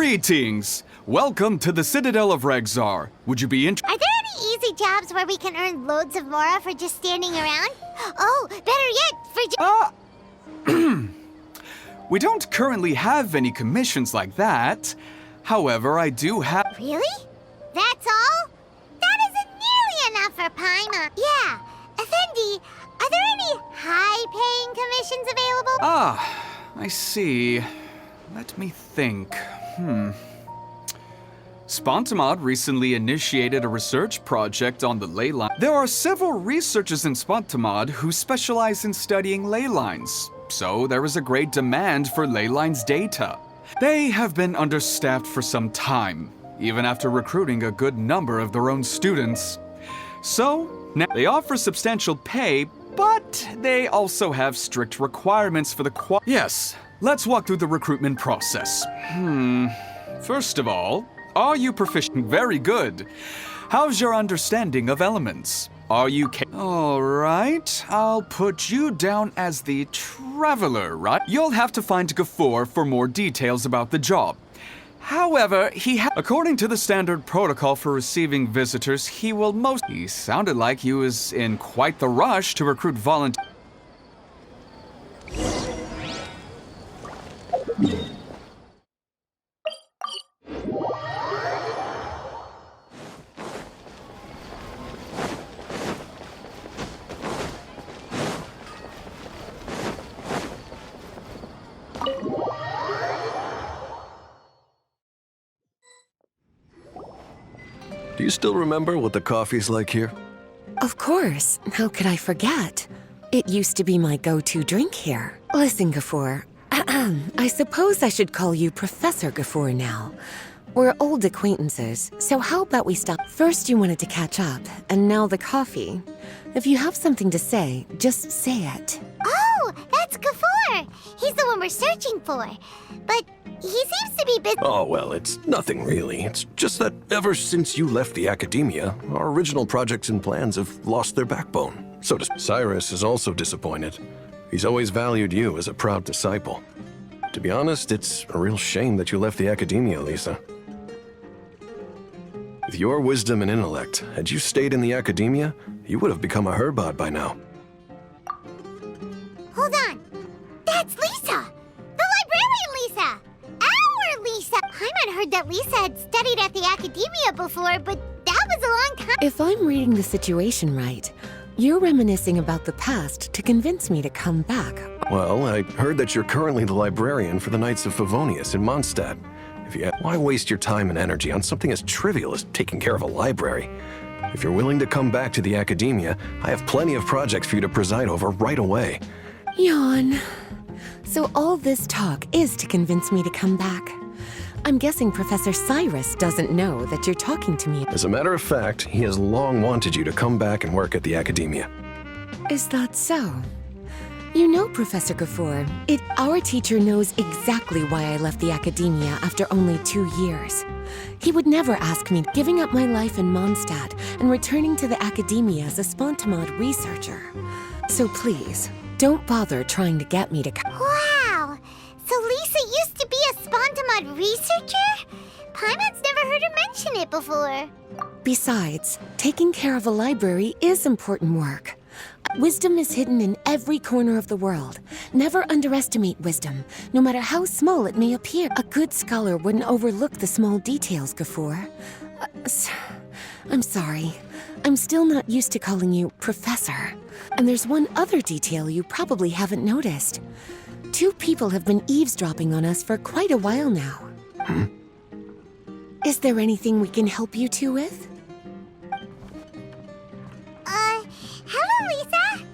Greetings! Welcome to the Citadel of Regzar. Would you be interested? Are there any easy jobs where we can earn loads of mora for just standing around? Oh, better yet, for We don't currently have any commissions like that. However, I do have... Really? That's all? That isn't nearly enough for Paimon. Yeah, Effendi, are there any high-paying commissions available? Ah, I see. Let me think. Spontamod recently initiated a research project on the ley line. There are several researchers in Spontamod who specialize in studying ley lines, so there is a great demand for ley lines data. They have been understaffed for some time, even after recruiting a good number of their own students. So, now they offer substantial pay, but they also have strict requirements for the Yes, let's walk through the recruitment process. First of all, are you proficient? Very good. How's your understanding of elements? Are you All right, I'll put you down as the traveler, right? You'll have to find Gafoor for more details about the job. However, according to the standard protocol for receiving visitors, he sounded like he was in quite the rush to recruit volunteers. Do you still remember what the coffee's like here? Of course. How could I forget? It used to be my go-to drink here. Listen, Gafoor. I suppose I should call you Professor Gafoor now. We're old acquaintances, so how about we stop? First you wanted to catch up, and now the coffee. If you have something to say, just say it. Oh, that's Gafoor! He's the one we're searching for. But he seems to be busy. Oh, well, it's nothing really. It's just that ever since you left the academia, our original projects and plans have lost their backbone. So does Cyrus is also disappointed. He's always valued you as a proud disciple. To be honest, it's a real shame that you left the academia, Lisa. With your wisdom and intellect, had you stayed in the academia, you would have become a Herbad by now. Hold on. That's Lisa! The librarian Lisa! Our Lisa! Paimon heard that Lisa had studied at the academia before, but that was a long time. If I'm reading the situation right, you're reminiscing about the past to convince me to come back. Well, I heard that you're currently the librarian for the Knights of Favonius in Mondstadt. Why waste your time and energy on something as trivial as taking care of a library? If you're willing to come back to the academia, I have plenty of projects for you to preside over right away. Yawn. So all this talk is to convince me to come back. I'm guessing Professor Cyrus doesn't know that you're talking to me. As a matter of fact, he has long wanted you to come back and work at the academia. Is that so? You know, Professor Gafoor, our teacher knows exactly why I left the academia after only 2 years. He would never ask me giving up my life in Mondstadt and returning to the academia as a Spontamod researcher. So please, don't bother trying to get me to come. Wow! So Lisa used to be a Spontamod researcher? Paimon's never heard her mention it before. Besides, taking care of a library is important work. Wisdom is hidden in every corner of the world. Never underestimate wisdom, no matter how small it may appear. A good scholar wouldn't overlook the small details, Gafoor. I'm sorry. I'm still not used to calling you Professor. And there's one other detail you probably haven't noticed. 2 people have been eavesdropping on us for quite a while now. Is there anything we can help you two with? Hello, Lisa!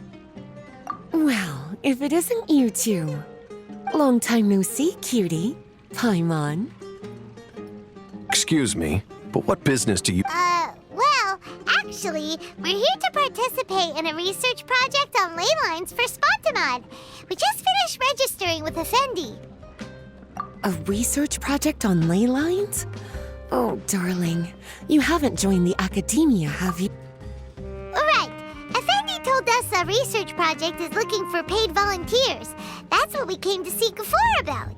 Well, if it isn't you two. Long time no see, cutie. Paimon. Excuse me, but what business do you... Well, actually, we're here to participate in a research project on ley lines for Spontamod. We just finished registering with Effendi. A research project on ley lines? Oh, darling, you haven't joined the academia, have you? Right. Effendi told us a research project is looking for paid volunteers. That's what we came to see Gafoor about.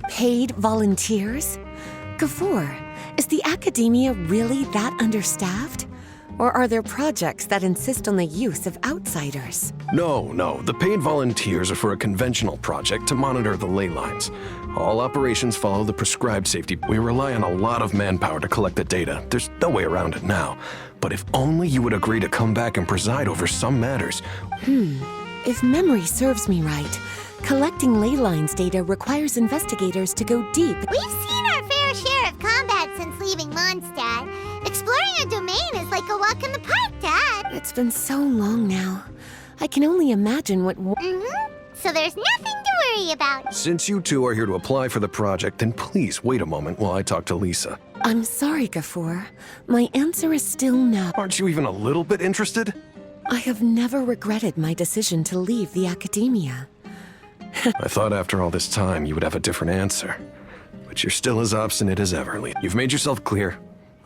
Paid volunteers? Gafur, is the academia really that understaffed? Or are there projects that insist on the use of outsiders? No. The paid volunteers are for a conventional project to monitor the ley lines. All operations follow the prescribed safety. We rely on a lot of manpower to collect the data. There's no way around it now. But if only you would agree to come back and preside over some matters. If memory serves me right, collecting ley lines data requires investigators to go deep. We've seen our fair share of combat since leaving Mondstadt. Exploring a domain is like a walk in the park, Dad. It's been so long now. I can only imagine what... So there's nothing to worry about. Since you two are here to apply for the project, then please wait a moment while I talk to Lisa. I'm sorry, Gafur. My answer is still no. Aren't you even a little bit interested? I have never regretted my decision to leave the academia. I thought after all this time you would have a different answer. But you're still as obstinate as ever, Lee. You've made yourself clear.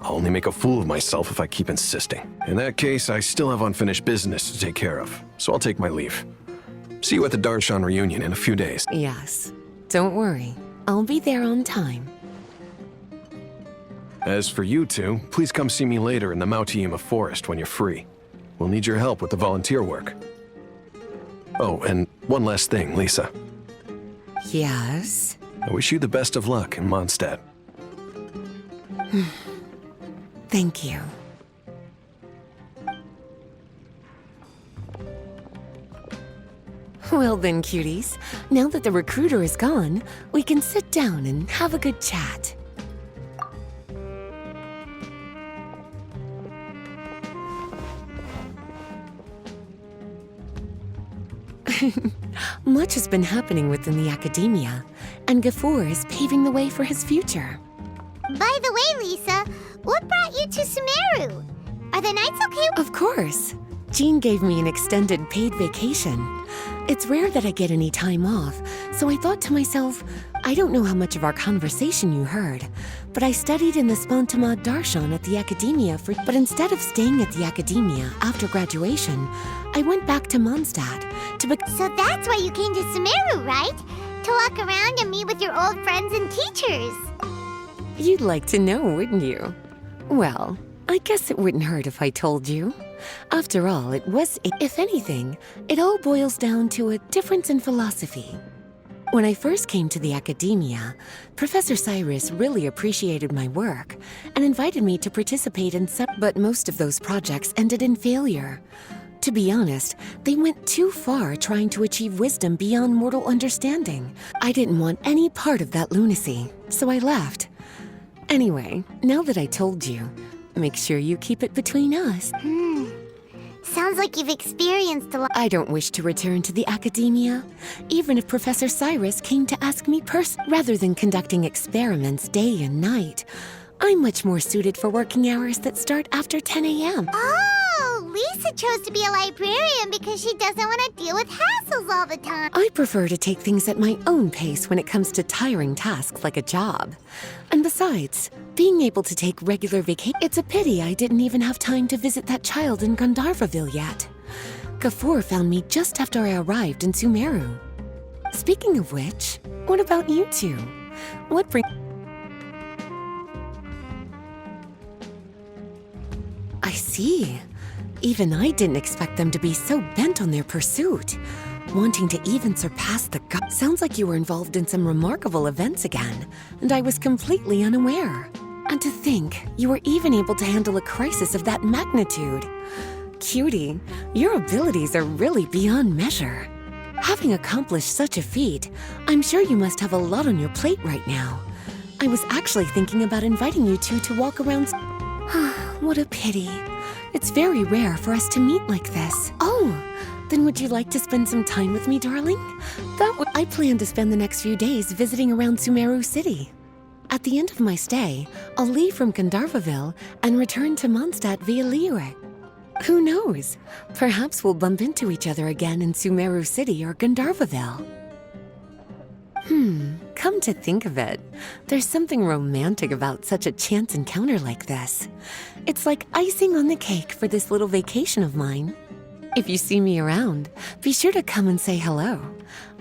I'll only make a fool of myself if I keep insisting. In that case, I still have unfinished business to take care of, so I'll take my leave. See you at the Darshan reunion in a few days. Yes. Don't worry. I'll be there on time. As for you two, please come see me later in the Mautiima forest when you're free. We'll need your help with the volunteer work. Oh, and one last thing, Lisa. Yes? I wish you the best of luck in Mondstadt. Thank you. Well then, cuties, now that the recruiter is gone, we can sit down and have a good chat. Much has been happening within the academia, and Gafur is paving the way for his future. By the way, Lisa, what brought you to Sumeru? Are the nights okay? Of course. Jean gave me an extended paid vacation. It's rare that I get any time off, so I thought to myself, I don't know how much of our conversation you heard, but I studied in the Spantamad Darshan at the academia But instead of staying at the academia after graduation, I went back to Mondstadt to So that's why you came to Sumeru, right? To walk around and meet with your old friends and teachers. You'd like to know, wouldn't you? Well, I guess it wouldn't hurt if I told you. After all, if anything, it all boils down to a difference in philosophy. When I first came to the academia, Professor Cyrus really appreciated my work and invited me to participate in some, but most of those projects ended in failure. To be honest, they went too far trying to achieve wisdom beyond mortal understanding. I didn't want any part of that lunacy, so I left. Anyway, now that I told you, make sure you keep it between us. Sounds like you've experienced a lot. I don't wish to return to the academia, even if Professor Cyrus came to ask me rather than conducting experiments day and night. I'm much more suited for working hours that start after 10 a.m. Oh, Lisa chose to be a librarian because she doesn't want to deal with hassles all the time. I prefer to take things at my own pace when it comes to tiring tasks like a job. And besides, being able to take regular vacation, it's a pity I didn't even have time to visit that child in Gandharvaville yet. Gafur found me just after I arrived in Sumeru. Speaking of which, what about you two? What brings... I see. Even I didn't expect them to be so bent on their pursuit. Wanting to even surpass the Sounds like you were involved in some remarkable events again, and I was completely unaware. And to think, you were even able to handle a crisis of that magnitude. Cutie, your abilities are really beyond measure. Having accomplished such a feat, I'm sure you must have a lot on your plate right now. I was actually thinking about inviting you two to walk around... What a pity. It's very rare for us to meet like this. Oh, then would you like to spend some time with me, darling? I plan to spend the next few days visiting around Sumeru City. At the end of my stay, I'll leave from Gandharvaville and return to Mondstadt via Liyue. Who knows? Perhaps we'll bump into each other again in Sumeru City or Gandharvaville. Come to think of it, there's something romantic about such a chance encounter like this. It's like icing on the cake for this little vacation of mine. If you see me around, be sure to come and say hello.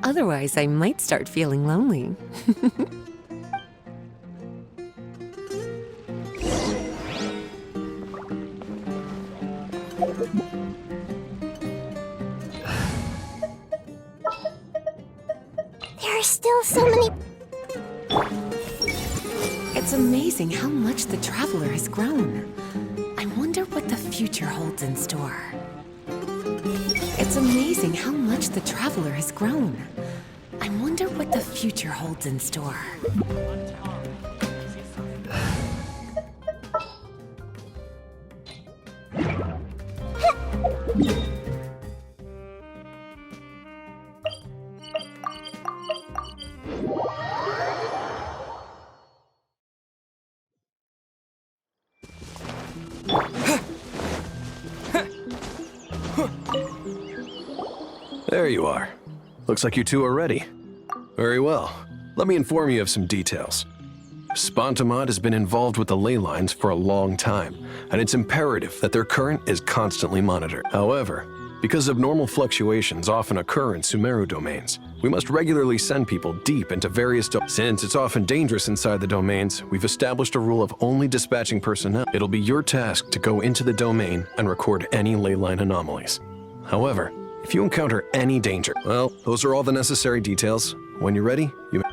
Otherwise, I might start feeling lonely. There are still so many... It's amazing how much the Traveler has grown. I wonder what the future holds in store. It's amazing how much the Traveler has grown. I wonder what the future holds in store. There you are. Looks like you two are ready. Very well. Let me inform you of some details. Spontamod has been involved with the ley lines for a long time, and it's imperative that their current is constantly monitored. However, because abnormal fluctuations often occur in Sumeru domains, we must regularly send people deep into various Since it's often dangerous inside the domains, we've established a rule of only dispatching personnel. It'll be your task to go into the domain and record any ley line anomalies. However, if you encounter any danger, well, those are all the necessary details. When you're ready, you may...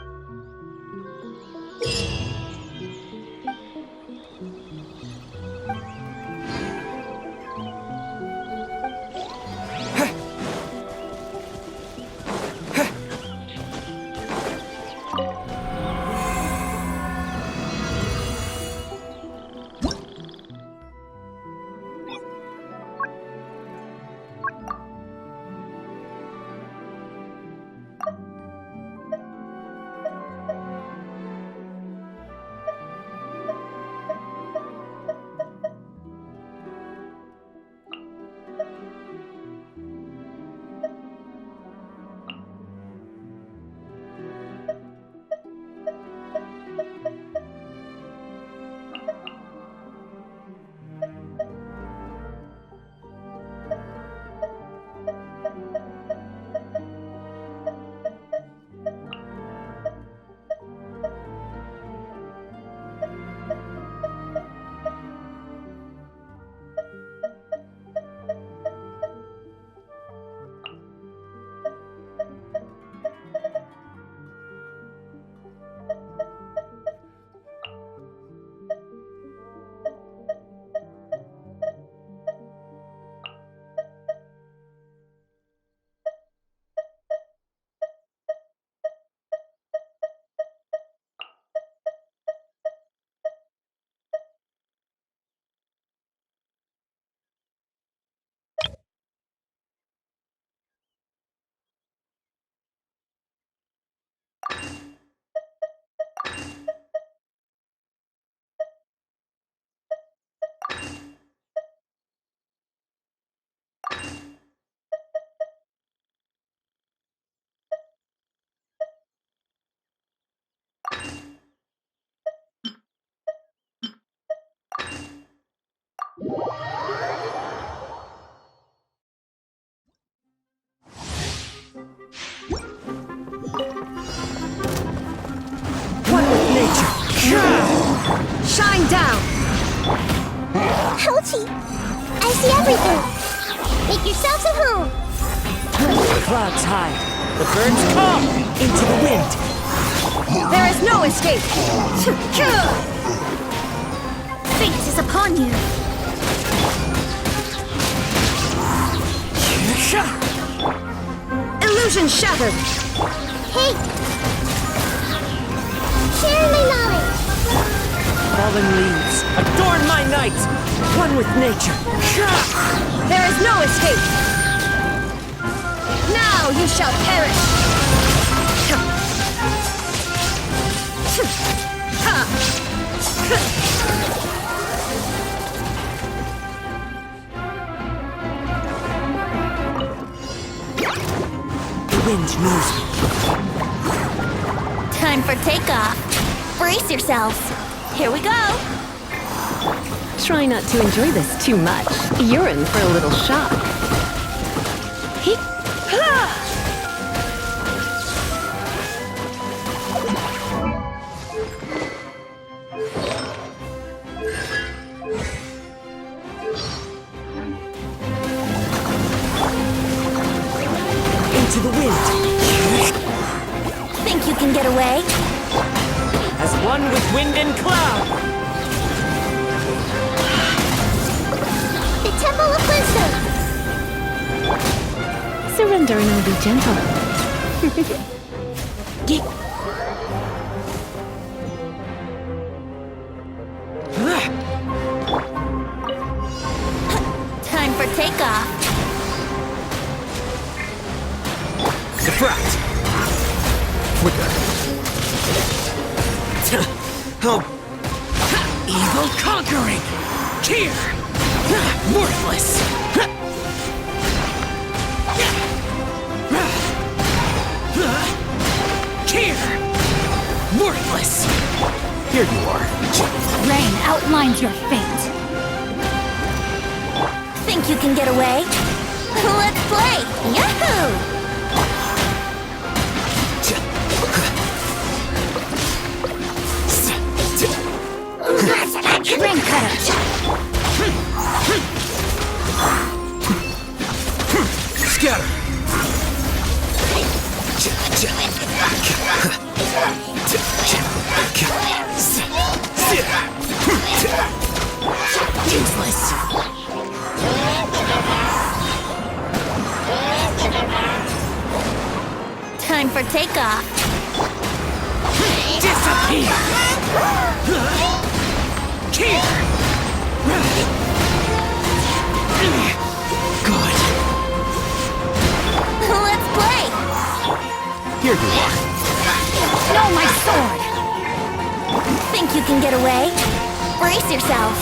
Shine down! Ouchie! I see everything! Make yourselves at home! The clouds hide. The birds come into the wind. There is no escape! Fate is upon you! Illusion shattered! Hey! Share my knowledge! Fallen leaves, adorn my night! One with nature. There is no escape! Now you shall perish! The wind knows me. Time for takeoff! Brace yourselves! Here we go! Try not to enjoy this too much. You're in for a little shock. to the wind. Think you can get away? As one with wind and cloud. The Temple of Wisdom! Surrender and I'll be gentle. Time for takeoff. Defract! Quicker. Oh. Evil conquering! Here! Worthless! Here! Worthless! Here you are. Rain outlines your fate. Think you can get away? Let's play! Yahoo! Ring cutter! Scatter! Useless! Time for takeoff. Disappear! Here! Good. Let's play! Here you are. No, my sword! Think you can get away? Brace yourself.